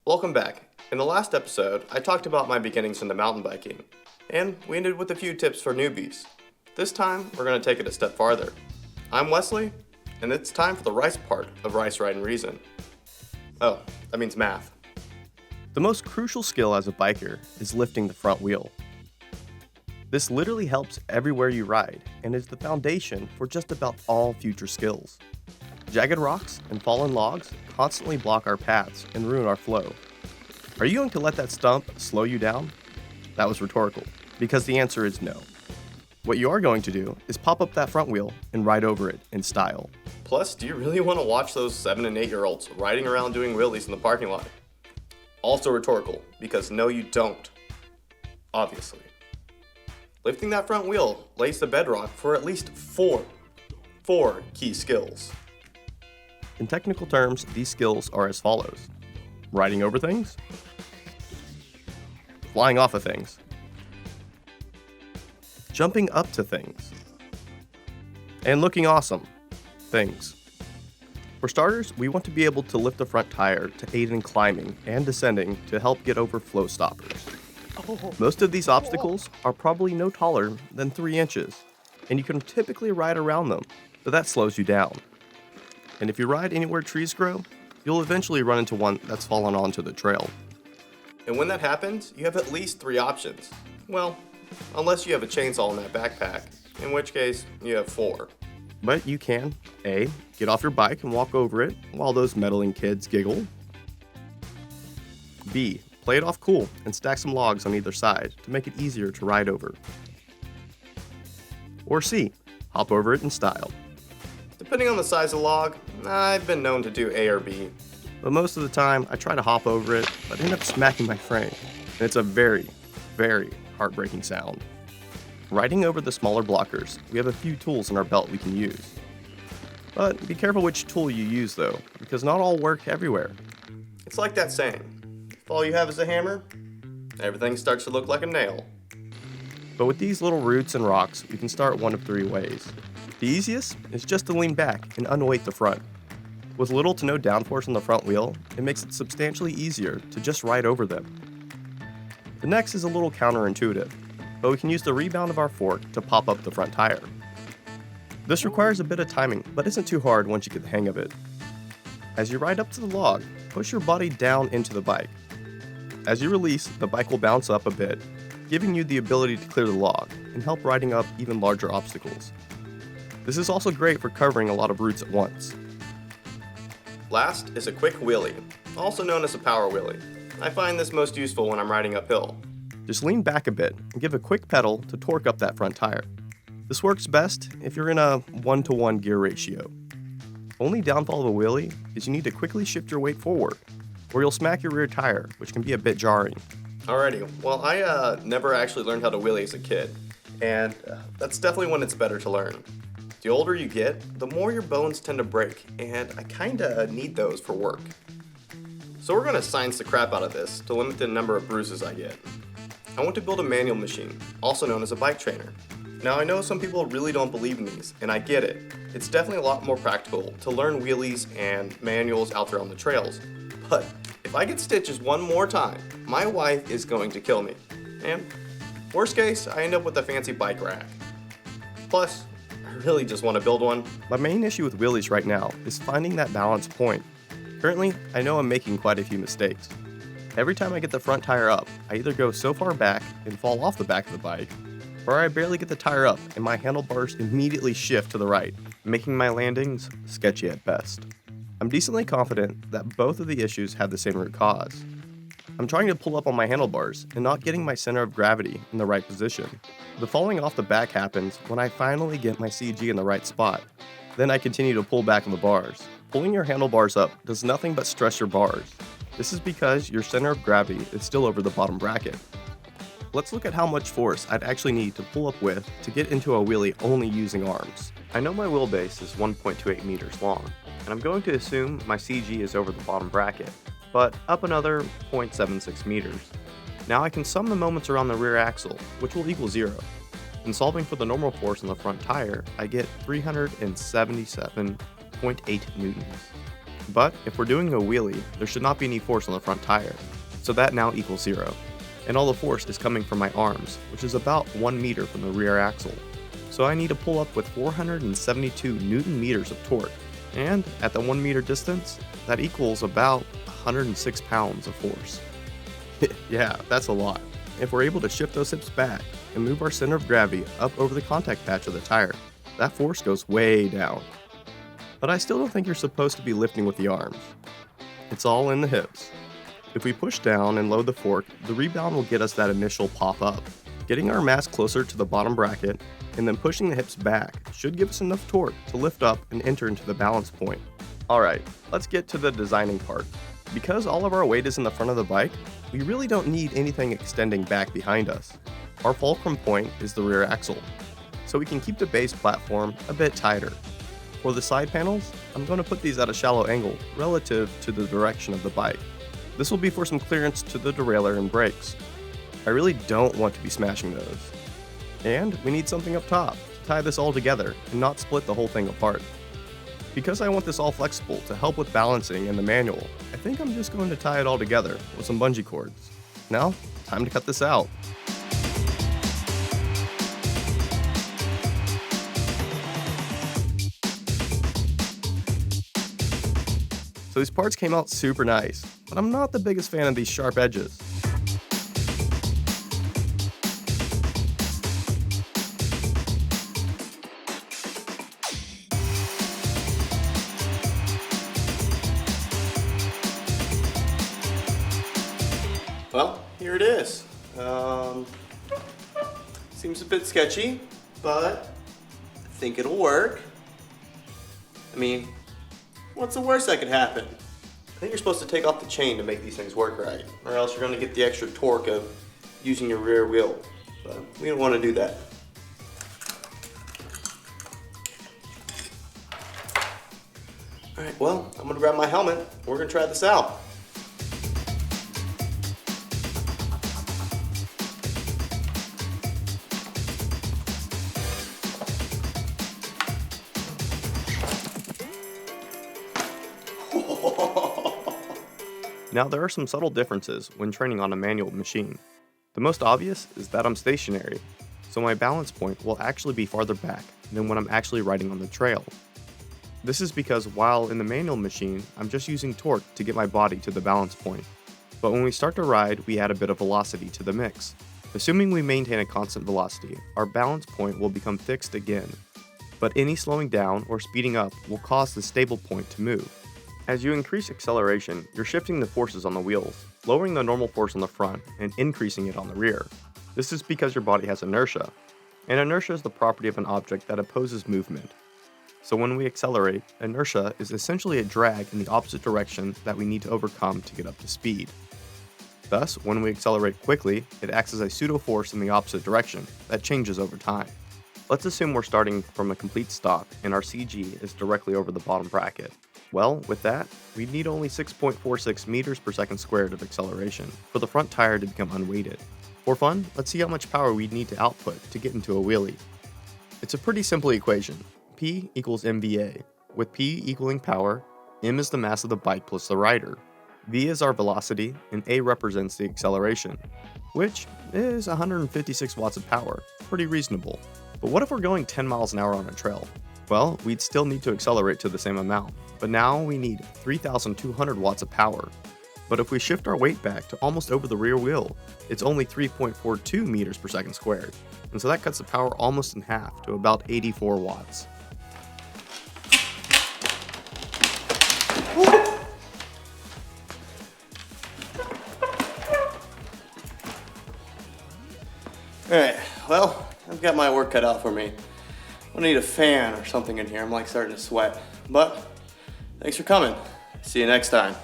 Welcome back. In the last episode, I talked about my beginnings into mountain biking, and we ended with a few tips for newbies. This time, we're going to take it a step farther. I'm Wesley, and it's time for the rice part of Rice, Ride, and Reason. Oh, that means math. The most crucial skill as a biker is lifting the front wheel. This literally helps everywhere you ride and is the foundation for just about all future skills. Jagged rocks and fallen logs constantly block our paths and ruin our flow. Are you going to let that stump slow you down? That was rhetorical, because the answer is no. What you are going to do is pop up that front wheel and ride over it in style. Plus, do you really want to watch those 7 and 8-year-olds riding around doing wheelies in the parking lot? Also rhetorical, because no you don't. Obviously. Lifting that front wheel lays the bedrock for at least four key skills. In technical terms, these skills are as follows: riding over things, flying off of things, jumping up to things, and looking awesome things. For starters, we want to be able to lift the front tire to aid in climbing and descending to help get over flow stoppers. Most of these obstacles are probably no taller than 3 inches, and you can typically ride around them, but that slows you down. And if you ride anywhere trees grow, you'll eventually run into one that's fallen onto the trail. And when that happens, you have at least 3 options. Well, unless you have a chainsaw in that backpack, in which case you have 4. But you can A, get off your bike and walk over it while those meddling kids giggle. B, play it off cool and stack some logs on either side to make it easier to ride over. Or C, hop over it in style. Depending on the size of the log, I've been known to do A or B. But most of the time, I try to hop over it, but end up smacking my frame. And it's a very, very heartbreaking sound. Riding over the smaller blockers, we have a few tools in our belt we can use. But be careful which tool you use though, because not all work everywhere. It's like that saying, if all you have is a hammer, everything starts to look like a nail. But with these little roots and rocks, we can start one of 3 ways. The easiest is just to lean back and unweight the front. With little to no downforce on the front wheel, it makes it substantially easier to just ride over them. The next is a little counterintuitive, but we can use the rebound of our fork to pop up the front tire. This requires a bit of timing, but isn't too hard once you get the hang of it. As you ride up to the log, push your body down into the bike. As you release, the bike will bounce up a bit, giving you the ability to clear the log and help riding up even larger obstacles. This is also great for covering a lot of routes at once. Last is a quick wheelie, also known as a power wheelie. I find this most useful when I'm riding uphill. Just lean back a bit and give a quick pedal to torque up that front tire. This works best if you're in a 1-to-1 gear ratio. Only downfall of a wheelie is you need to quickly shift your weight forward, or you'll smack your rear tire, which can be a bit jarring. Alrighty, well I never actually learned how to wheelie as a kid, and that's definitely when it's better to learn. The older you get, the more your bones tend to break, and I kinda need those for work. So we're gonna science the crap out of this to limit the number of bruises I get. I want to build a manual machine, also known as a bike trainer. Now I know some people really don't believe in these, and I get it. It's definitely a lot more practical to learn wheelies and manuals out there on the trails. But if I get stitches one more time, my wife is going to kill me. And worst case, I end up with a fancy bike rack. Plus, I really just want to build one. My main issue with wheelies right now is finding that balance point. Currently, I know I'm making quite a few mistakes. Every time I get the front tire up, I either go so far back and fall off the back of the bike, or I barely get the tire up and my handlebars immediately shift to the right, making my landings sketchy at best. I'm decently confident that both of the issues have the same root cause. I'm trying to pull up on my handlebars and not getting my center of gravity in the right position. The falling off the back happens when I finally get my CG in the right spot. Then I continue to pull back on the bars. Pulling your handlebars up does nothing but stress your bars. This is because your center of gravity is still over the bottom bracket. Let's look at how much force I'd actually need to pull up with to get into a wheelie only using arms. I know my wheelbase is 1.28 meters long, and I'm going to assume my CG is over the bottom bracket, but up another 0.76 meters. Now I can sum the moments around the rear axle, which will equal 0. In solving for the normal force on the front tire, I get 377.8 newtons. But if we're doing a wheelie, there should not be any force on the front tire, so that now equals 0. And all the force is coming from my arms, which is about 1 meter from the rear axle. So I need to pull up with 472 Newton meters of torque, and at the 1 meter distance, that equals about 106 pounds of force. Yeah, that's a lot. If we're able to shift those hips back and move our center of gravity up over the contact patch of the tire, that force goes way down. But I still don't think you're supposed to be lifting with the arms. It's all in the hips. If we push down and load the fork, the rebound will get us that initial pop up. Getting our mass closer to the bottom bracket and then pushing the hips back should give us enough torque to lift up and enter into the balance point. Alright, let's get to the designing part. Because all of our weight is in the front of the bike, we really don't need anything extending back behind us. Our fulcrum point is the rear axle, so we can keep the base platform a bit tighter. For the side panels, I'm going to put these at a shallow angle relative to the direction of the bike. This will be for some clearance to the derailleur and brakes. I really don't want to be smashing those. And we need something up top to tie this all together and not split the whole thing apart. Because I want this all flexible to help with balancing in the manual, I think I'm just going to tie it all together with some bungee cords. Now, time to cut this out. So these parts came out super nice, but I'm not the biggest fan of these sharp edges. Well, here it is. Seems a bit sketchy, but I think it'll work. I mean, what's the worst that could happen? I think you're supposed to take off the chain to make these things work right, or else you're going to get the extra torque of using your rear wheel. But we don't want to do that. Alright, well, I'm going to grab my helmet. We're going to try this out. Now there are some subtle differences when training on a manual machine. The most obvious is that I'm stationary, so my balance point will actually be farther back than when I'm actually riding on the trail. This is because while in the manual machine, I'm just using torque to get my body to the balance point. But when we start to ride, we add a bit of velocity to the mix. Assuming we maintain a constant velocity, our balance point will become fixed again. But any slowing down or speeding up will cause the stable point to move. As you increase acceleration, you're shifting the forces on the wheels, lowering the normal force on the front and increasing it on the rear. This is because your body has inertia, and inertia is the property of an object that opposes movement. So when we accelerate, inertia is essentially a drag in the opposite direction that we need to overcome to get up to speed. Thus, when we accelerate quickly, it acts as a pseudo-force in the opposite direction that changes over time. Let's assume we're starting from a complete stop and our CG is directly over the bottom bracket. Well, with that, we need only 6.46 meters per second squared of acceleration for the front tire to become unweighted. For fun, let's see how much power we'd need to output to get into a wheelie. It's a pretty simple equation. P equals mVA, with P equaling power, m is the mass of the bike plus the rider, v is our velocity, and a represents the acceleration, which is 156 watts of power, pretty reasonable. But what if we're going 10 miles an hour on a trail? Well, we'd still need to accelerate to the same amount, but now we need 3,200 watts of power. But if we shift our weight back to almost over the rear wheel, it's only 3.42 meters per second squared, and so that cuts the power almost in half to about 84 watts. Alright, well, I've got my work cut out for me. I need a fan or something in here. I'm like starting to sweat. But thanks for coming. See you next time.